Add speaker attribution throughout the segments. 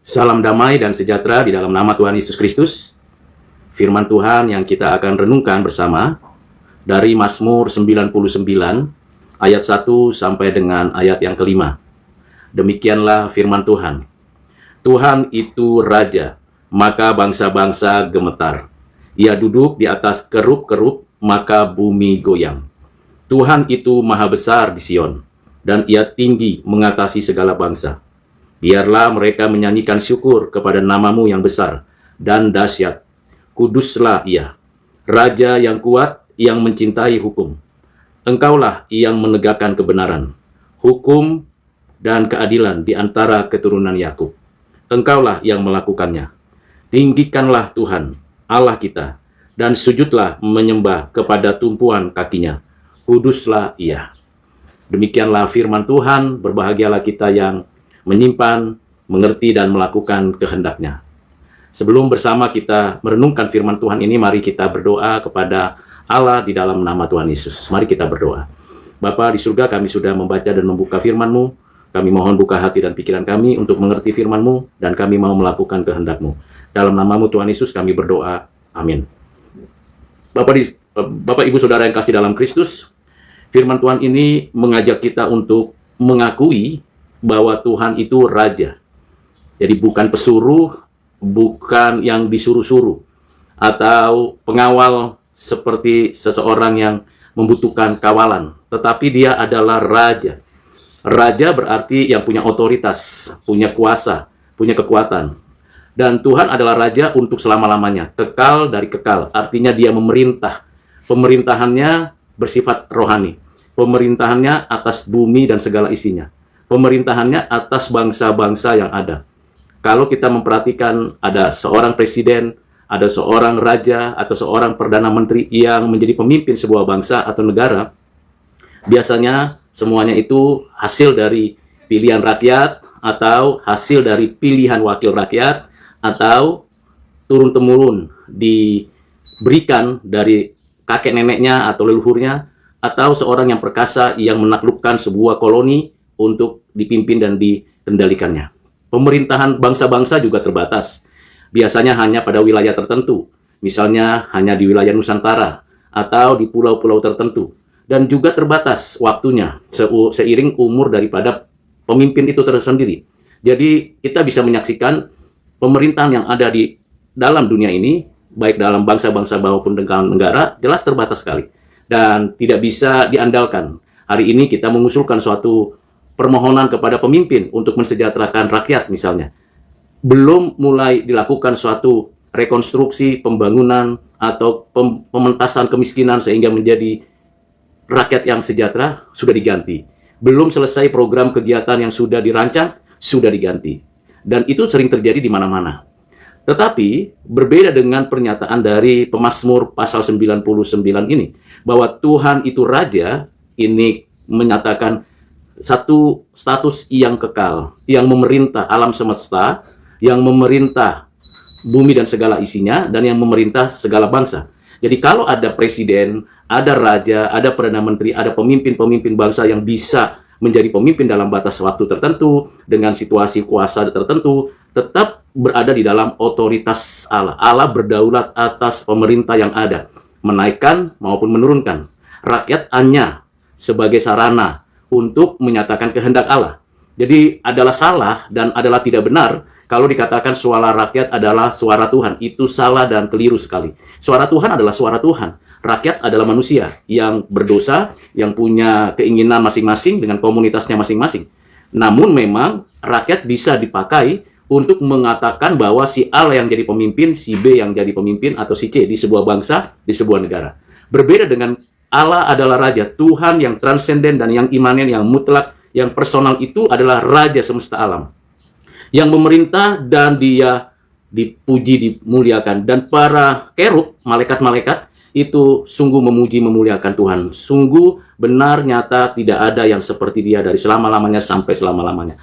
Speaker 1: Salam damai dan sejahtera di dalam nama Tuhan Yesus Kristus. Firman Tuhan yang kita akan renungkan bersama dari Mazmur 99 ayat 1 sampai dengan ayat yang kelima. Demikianlah firman Tuhan. Tuhan itu Raja, maka bangsa-bangsa gemetar. Ia duduk di atas kerub-kerub, maka bumi goyang. Tuhan itu maha besar di Sion, dan ia tinggi mengatasi segala bangsa. Biarlah mereka menyanyikan syukur kepada namamu yang besar dan dahsyat. Kuduslah ia, Raja yang kuat, yang mencintai hukum. Engkaulah yang menegakkan kebenaran, hukum dan keadilan di antara keturunan Yakub. Engkaulah yang melakukannya. Tinggikanlah Tuhan, Allah kita, dan sujudlah menyembah kepada tumpuan kakinya. Kuduslah ia. Demikianlah firman Tuhan, berbahagialah kita yang menyimpan, mengerti, dan melakukan kehendak-Nya. Sebelum bersama kita merenungkan firman Tuhan ini, mari kita berdoa kepada Allah di dalam nama Tuhan Yesus. Mari kita berdoa. Bapa di surga, kami sudah membaca dan membuka firman-Mu. Kami mohon buka hati dan pikiran kami untuk mengerti firman-Mu, dan kami mau melakukan kehendak-Mu. Dalam nama-Mu Tuhan Yesus kami berdoa. Amin. Bapak, Ibu, Saudara yang kasih dalam Kristus, firman Tuhan ini mengajak kita untuk mengakui bahwa Tuhan itu Raja. Jadi bukan pesuruh, bukan yang disuruh-suruh, atau pengawal seperti seseorang yang membutuhkan kawalan, tetapi dia adalah Raja. Raja berarti yang punya otoritas, punya kuasa, punya kekuatan. Dan Tuhan adalah Raja untuk selama-lamanya, kekal dari kekal. Artinya dia memerintah. Pemerintahannya bersifat rohani. Pemerintahannya atas bumi dan segala isinya. Pemerintahannya atas bangsa-bangsa yang ada. Kalau kita memperhatikan ada seorang presiden, ada seorang raja, atau seorang perdana menteri yang menjadi pemimpin sebuah bangsa atau negara, biasanya semuanya itu hasil dari pilihan rakyat, atau hasil dari pilihan wakil rakyat, atau turun-temurun diberikan dari kakek neneknya atau leluhurnya, atau seorang yang perkasa yang menaklukkan sebuah koloni untuk dipimpin dan dikendalikannya. Pemerintahan bangsa-bangsa juga terbatas. Biasanya hanya pada wilayah tertentu, misalnya hanya di wilayah Nusantara atau di pulau-pulau tertentu. Dan juga terbatas waktunya seiring umur daripada pemimpin itu tersendiri. Jadi kita bisa menyaksikan pemerintahan yang ada di dalam dunia ini, baik dalam bangsa-bangsa maupun dengan negara, jelas terbatas sekali. Dan tidak bisa diandalkan. Hari ini kita mengusulkan suatu permohonan kepada pemimpin untuk mensejahterakan rakyat misalnya. Belum mulai dilakukan suatu rekonstruksi, pembangunan, atau pementasan kemiskinan sehingga menjadi rakyat yang sejahtera, sudah diganti. Belum selesai program kegiatan yang sudah dirancang, sudah diganti. Dan itu sering terjadi di mana-mana. Tetapi berbeda dengan pernyataan dari Pemazmur pasal 99 ini, bahwa Tuhan itu Raja, ini menyatakan satu status yang kekal, yang memerintah alam semesta, yang memerintah bumi dan segala isinya, dan yang memerintah segala bangsa. Jadi kalau ada presiden, ada raja, ada perdana menteri, ada pemimpin-pemimpin bangsa yang bisa menjadi pemimpin dalam batas waktu tertentu, dengan situasi kuasa tertentu, tetap berada di dalam otoritas Allah. Allah berdaulat atas pemerintah yang ada, menaikkan maupun menurunkan. Rakyat hanya sebagai sarana untuk menyatakan kehendak Allah. Jadi adalah salah dan adalah tidak benar kalau dikatakan suara rakyat adalah suara Tuhan. Itu salah dan keliru sekali. Suara Tuhan adalah suara Tuhan. Rakyat adalah manusia yang berdosa, yang punya keinginan masing-masing dengan komunitasnya masing-masing. Namun memang rakyat bisa dipakai untuk mengatakan bahwa si A yang jadi pemimpin, si B yang jadi pemimpin, atau si C di sebuah bangsa, di sebuah negara. Berbeda dengan Allah adalah Raja, Tuhan yang transenden dan yang imanen, yang mutlak, yang personal, itu adalah Raja semesta alam. Yang memerintah dan dia dipuji, dimuliakan. Dan para kerub, malaikat-malaikat, itu sungguh memuji, memuliakan Tuhan. Sungguh benar, nyata, tidak ada yang seperti dia dari selama-lamanya sampai selama-lamanya.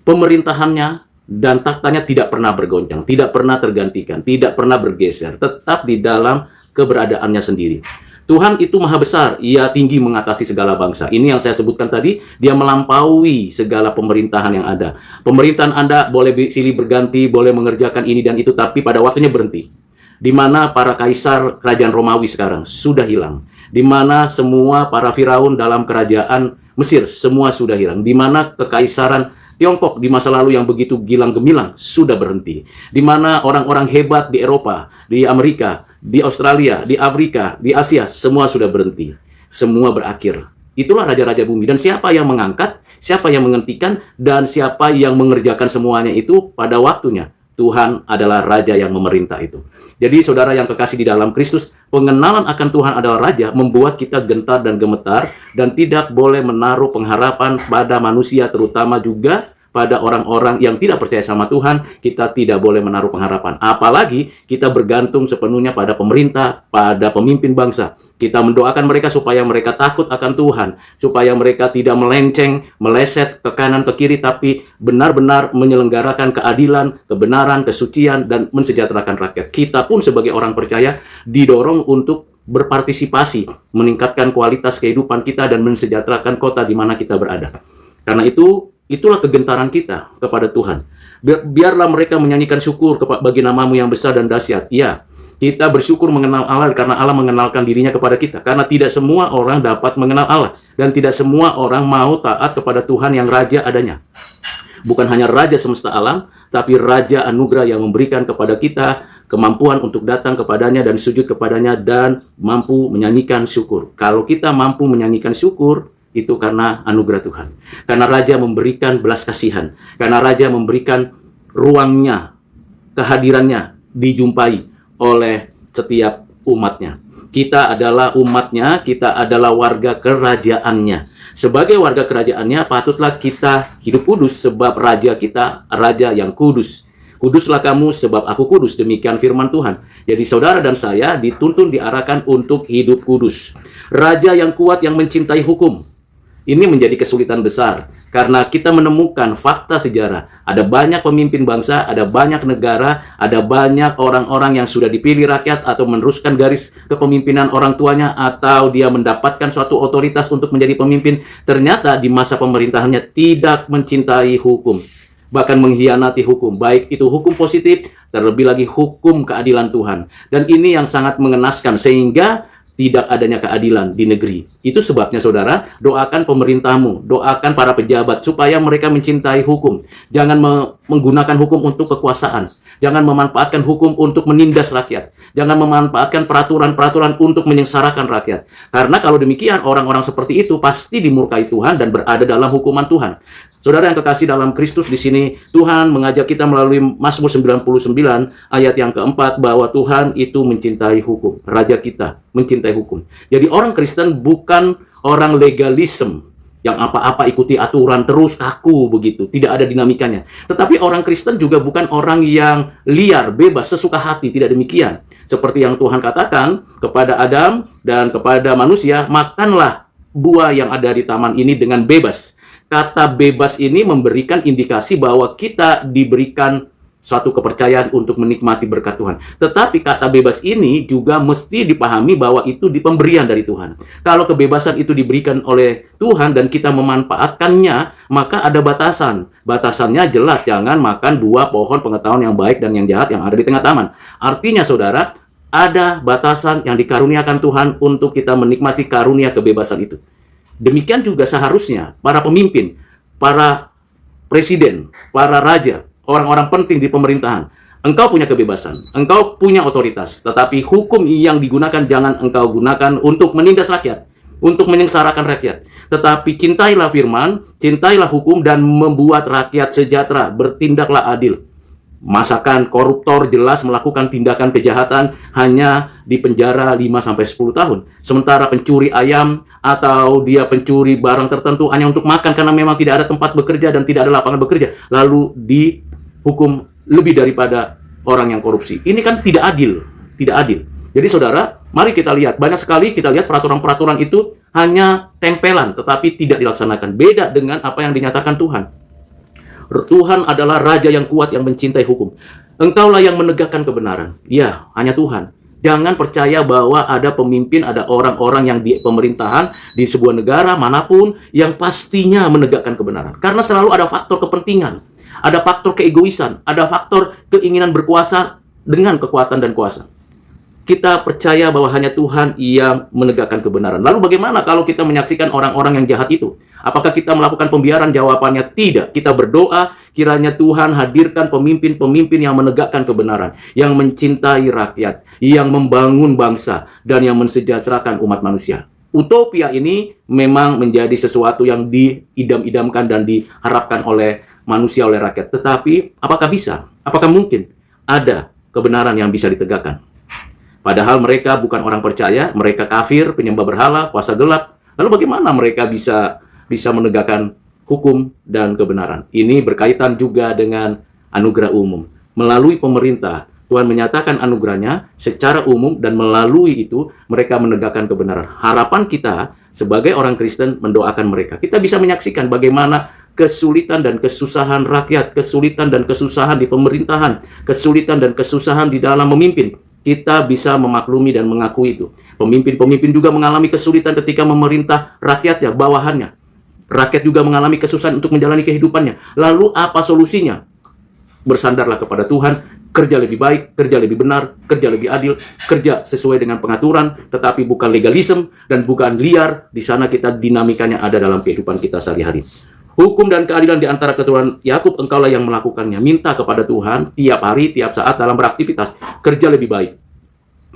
Speaker 1: Pemerintahannya dan taktanya tidak pernah bergoncang, tidak pernah tergantikan, tidak pernah bergeser, tetap di dalam keberadaannya sendiri. Tuhan itu maha besar, ia tinggi mengatasi segala bangsa. Ini yang saya sebutkan tadi, dia melampaui segala pemerintahan yang ada. Pemerintahan Anda boleh silih berganti, boleh mengerjakan ini dan itu, tapi pada waktunya berhenti. Di mana para kaisar kerajaan Romawi sekarang sudah hilang. Di mana semua para Firaun dalam kerajaan Mesir semua sudah hilang. Di mana kekaisaran Tiongkok di masa lalu yang begitu gilang gemilang sudah berhenti. Di mana orang-orang hebat di Eropa, di Amerika, di Australia, di Afrika, di Asia, semua sudah berhenti. Semua berakhir. Itulah raja-raja bumi. Dan siapa yang mengangkat, siapa yang menghentikan, dan siapa yang mengerjakan semuanya itu pada waktunya. Tuhan adalah Raja yang memerintah itu. Jadi saudara yang kekasih di dalam Kristus, pengenalan akan Tuhan adalah Raja membuat kita gentar dan gemetar dan tidak boleh menaruh pengharapan pada manusia, terutama juga pada orang-orang yang tidak percaya sama Tuhan. Kita tidak boleh menaruh pengharapan. Apalagi kita bergantung sepenuhnya pada pemerintah, pada pemimpin bangsa. Kita mendoakan mereka supaya mereka takut akan Tuhan, supaya mereka tidak melenceng, meleset ke kanan, ke kiri, tapi benar-benar menyelenggarakan keadilan, kebenaran, kesucian, dan mensejahterakan rakyat. Kita pun sebagai orang percaya didorong untuk berpartisipasi, meningkatkan kualitas kehidupan kita, dan mensejahterakan kota di mana kita berada. Karena itu, itulah kegentaran kita kepada Tuhan. Biarlah mereka menyanyikan syukur bagi namamu yang besar dan dahsyat. Ya, kita bersyukur mengenal Allah karena Allah mengenalkan dirinya kepada kita. Karena tidak semua orang dapat mengenal Allah. Dan tidak semua orang mau taat kepada Tuhan yang Raja adanya. Bukan hanya Raja semesta alam, tapi Raja anugerah yang memberikan kepada kita kemampuan untuk datang kepadanya dan sujud kepadanya dan mampu menyanyikan syukur. Kalau kita mampu menyanyikan syukur, itu karena anugerah Tuhan. Karena Raja memberikan belas kasihan. Karena Raja memberikan ruangnya, kehadirannya dijumpai oleh setiap umatnya. Kita adalah umatnya, kita adalah warga kerajaannya. Sebagai warga kerajaannya, patutlah kita hidup kudus sebab Raja kita, Raja yang kudus. Kuduslah kamu sebab aku kudus, demikian firman Tuhan. Jadi saudara dan saya dituntun, diarahkan untuk hidup kudus. Raja yang kuat yang mencintai hukum. Ini menjadi kesulitan besar karena kita menemukan fakta sejarah. Ada banyak pemimpin bangsa, ada banyak negara, ada banyak orang-orang yang sudah dipilih rakyat atau meneruskan garis kepemimpinan orang tuanya atau dia mendapatkan suatu otoritas untuk menjadi pemimpin. Ternyata di masa pemerintahannya tidak mencintai hukum, bahkan mengkhianati hukum, baik itu hukum positif, terlebih lagi hukum keadilan Tuhan. Dan ini yang sangat mengenaskan sehingga tidak adanya keadilan di negeri. Itu sebabnya saudara, doakan pemerintahmu, doakan para pejabat supaya mereka mencintai hukum. Jangan menggunakan hukum untuk kekuasaan. Jangan memanfaatkan hukum untuk menindas rakyat. Jangan memanfaatkan peraturan-peraturan untuk menyengsarakan rakyat. Karena kalau demikian, orang-orang seperti itu pasti dimurkai Tuhan dan berada dalam hukuman Tuhan. Saudara yang kekasih dalam Kristus, di sini Tuhan mengajak kita melalui Mazmur 99 ayat yang keempat bahwa Tuhan itu mencintai hukum. Raja kita mencintai hukum. Jadi orang Kristen bukan orang legalisme yang apa-apa ikuti aturan terus kaku begitu, tidak ada dinamikanya. Tetapi orang Kristen juga bukan orang yang liar, bebas, sesuka hati, tidak demikian. Seperti yang Tuhan katakan kepada Adam dan kepada manusia, makanlah buah yang ada di taman ini dengan bebas. Kata bebas ini memberikan indikasi bahwa kita diberikan suatu kepercayaan untuk menikmati berkat Tuhan. Tetapi kata bebas ini juga mesti dipahami bahwa itu pemberian dari Tuhan. Kalau kebebasan itu diberikan oleh Tuhan dan kita memanfaatkannya, maka ada batasan. Batasannya jelas, jangan makan buah pohon pengetahuan yang baik dan yang jahat yang ada di tengah taman. Artinya saudara, ada batasan yang dikaruniakan Tuhan untuk kita menikmati karunia kebebasan itu. Demikian juga seharusnya para pemimpin, para presiden, para raja, orang-orang penting di pemerintahan. Engkau punya kebebasan, engkau punya otoritas, tetapi hukum yang digunakan jangan engkau gunakan untuk menindas rakyat, untuk menyengsarakan rakyat. Tetapi cintailah firman, cintailah hukum, dan membuat rakyat sejahtera, bertindaklah adil. Masakan koruptor jelas melakukan tindakan kejahatan hanya dipenjara 5-10 tahun. Sementara pencuri ayam atau dia pencuri barang tertentu hanya untuk makan karena memang tidak ada tempat bekerja dan tidak ada lapangan bekerja, lalu dihukum lebih daripada orang yang korupsi. Ini kan tidak adil, tidak adil. Jadi saudara, mari kita lihat, banyak sekali kita lihat peraturan-peraturan itu hanya tempelan tetapi tidak dilaksanakan. Beda dengan apa yang dinyatakan Tuhan. Tuhan adalah Raja yang kuat yang mencintai hukum. Engkaulah yang menegakkan kebenaran. Ya, hanya Tuhan. Jangan percaya bahwa ada pemimpin, ada orang-orang yang di pemerintahan di sebuah negara manapun yang pastinya menegakkan kebenaran. Karena selalu ada faktor kepentingan, ada faktor keegoisan, ada faktor keinginan berkuasa dengan kekuatan dan kuasa. Kita percaya bahwa hanya Tuhan yang menegakkan kebenaran. Lalu bagaimana kalau kita menyaksikan orang-orang yang jahat itu? Apakah kita melakukan pembiaran? Jawabannya tidak. Kita berdoa, kiranya Tuhan hadirkan pemimpin-pemimpin yang menegakkan kebenaran, yang mencintai rakyat, yang membangun bangsa, dan yang mensejahterakan umat manusia. Utopia ini memang menjadi sesuatu yang diidam-idamkan dan diharapkan oleh manusia, oleh rakyat. Tetapi, apakah bisa? Apakah mungkin ada kebenaran yang bisa ditegakkan? Padahal mereka bukan orang percaya, mereka kafir, penyembah berhala, kuasa gelap. Lalu bagaimana mereka bisa menegakkan hukum dan kebenaran? Ini berkaitan juga dengan anugerah umum. Melalui pemerintah, Tuhan menyatakan anugerahnya secara umum dan melalui itu mereka menegakkan kebenaran. Harapan kita sebagai orang Kristen mendoakan mereka. Kita bisa menyaksikan bagaimana kesulitan dan kesusahan rakyat, kesulitan dan kesusahan di pemerintahan, kesulitan dan kesusahan di dalam memimpin. Kita bisa memaklumi dan mengakui itu. Pemimpin-pemimpin juga mengalami kesulitan ketika memerintah rakyatnya, bawahannya. Rakyat juga mengalami kesusahan untuk menjalani kehidupannya. Lalu apa solusinya? Bersandarlah kepada Tuhan, kerja lebih baik, kerja lebih benar, kerja lebih adil, kerja sesuai dengan pengaturan, tetapi bukan legalisme dan bukan liar. Di sana kita dinamikanya ada dalam kehidupan kita sehari-hari. Hukum dan keadilan di antara keturunan Yakub, engkaulah yang melakukannya. Minta kepada Tuhan tiap hari, tiap saat dalam beraktivitas. Kerja lebih baik,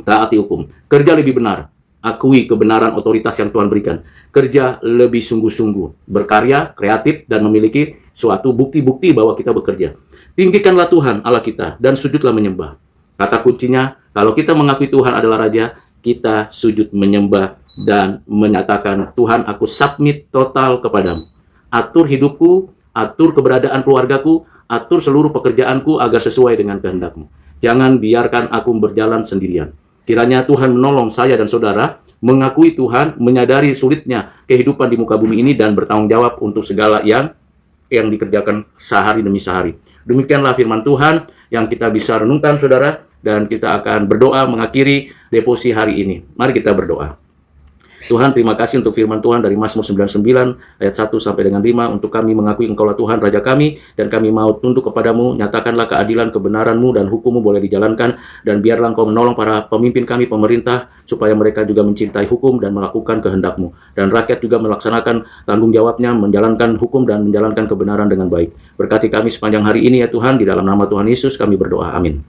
Speaker 1: taati hukum. Kerja lebih benar, akui kebenaran otoritas yang Tuhan berikan. Kerja lebih sungguh-sungguh, berkarya, kreatif, dan memiliki suatu bukti-bukti bahwa kita bekerja. Tinggikanlah Tuhan Allah kita, dan sujudlah menyembah. Kata kuncinya, kalau kita mengakui Tuhan adalah Raja, kita sujud menyembah dan menyatakan, Tuhan, aku submit total kepadamu. Atur hidupku, atur keberadaan keluargaku, atur seluruh pekerjaanku agar sesuai dengan kehendak-Mu. Jangan biarkan aku berjalan sendirian. Kiranya Tuhan menolong saya dan saudara mengakui Tuhan, menyadari sulitnya kehidupan di muka bumi ini dan bertanggung jawab untuk segala yang dikerjakan sehari demi sehari. Demikianlah firman Tuhan yang kita bisa renungkan, saudara, dan kita akan berdoa mengakhiri devosi hari ini. Mari kita berdoa. Tuhan, terima kasih untuk firman Tuhan dari Mazmur 99 ayat 1 sampai dengan 5. Untuk kami mengakui Engkaulah Tuhan Raja kami, dan kami mau tunduk kepadamu. Nyatakanlah keadilan, kebenaran-Mu dan hukum-Mu boleh dijalankan, dan biarlah Engkau menolong para pemimpin kami, pemerintah, supaya mereka juga mencintai hukum dan melakukan kehendak-Mu. Dan rakyat juga melaksanakan tanggung jawabnya, menjalankan hukum dan menjalankan kebenaran dengan baik. Berkati kami sepanjang hari ini ya Tuhan, di dalam nama Tuhan Yesus kami berdoa. Amin.